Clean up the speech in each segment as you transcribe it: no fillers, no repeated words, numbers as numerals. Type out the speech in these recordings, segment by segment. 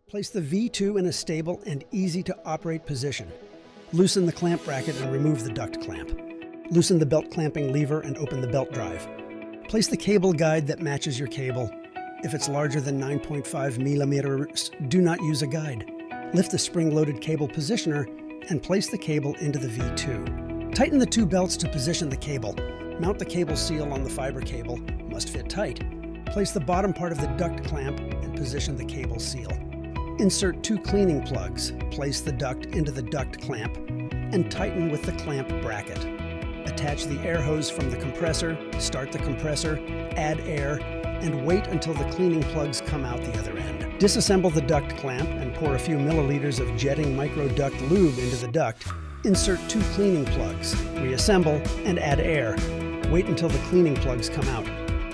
Place the V2 in a stable and easy-to-operate position. Loosen the clamp bracket and remove the duct clamp. Loosen the belt clamping lever and open the belt drive. Place the cable guide that matches your cable. If it's larger than 9.5 millimeters, do not use a guide. Lift the spring-loaded cable positioner and place the cable into the V2. Tighten the two belts to position the cable. Mount the cable seal on the fiber cable, must fit tight. Place the bottom part of the duct clamp and position the cable seal. Insert two cleaning plugs, place the duct into the duct clamp, and tighten with the clamp bracket. Attach the air hose from the compressor, start the compressor, add air, and wait until the cleaning plugs come out the other end. Disassemble the duct clamp and pour a few milliliters of jetting micro duct lube into the duct. Insert two cleaning plugs, reassemble, and add air. Wait until the cleaning plugs come out.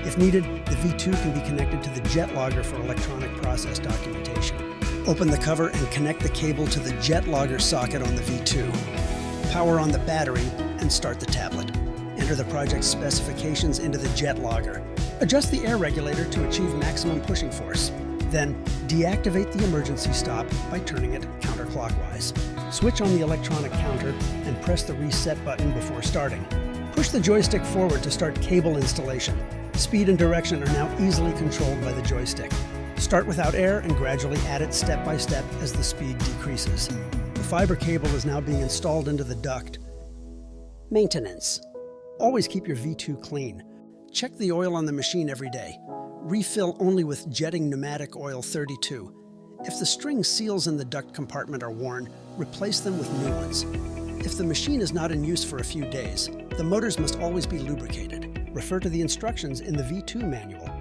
If needed, the V2 can be connected to the jet logger for electronic process documentation. Open the cover and connect the cable to the jet logger socket on the V2. Power on the battery and start the tablet. Enter the project specifications into the jet logger. Adjust the air regulator to achieve maximum pushing force. Then deactivate the emergency stop by turning it counterclockwise. Switch on the electronic counter and press the reset button before starting. Push the joystick forward to start cable installation. Speed and direction are now easily controlled by the joystick. Start without air and gradually add it step by step as the speed decreases. The fiber cable is now being installed into the duct. Maintenance. Always keep your V2 clean. Check the oil on the machine every day. Refill only with jetting pneumatic oil 32. If the string seals in the duct compartment are worn, replace them with new ones. If the machine is not in use for a few days, the motors must always be lubricated. Refer to the instructions in the V2 manual.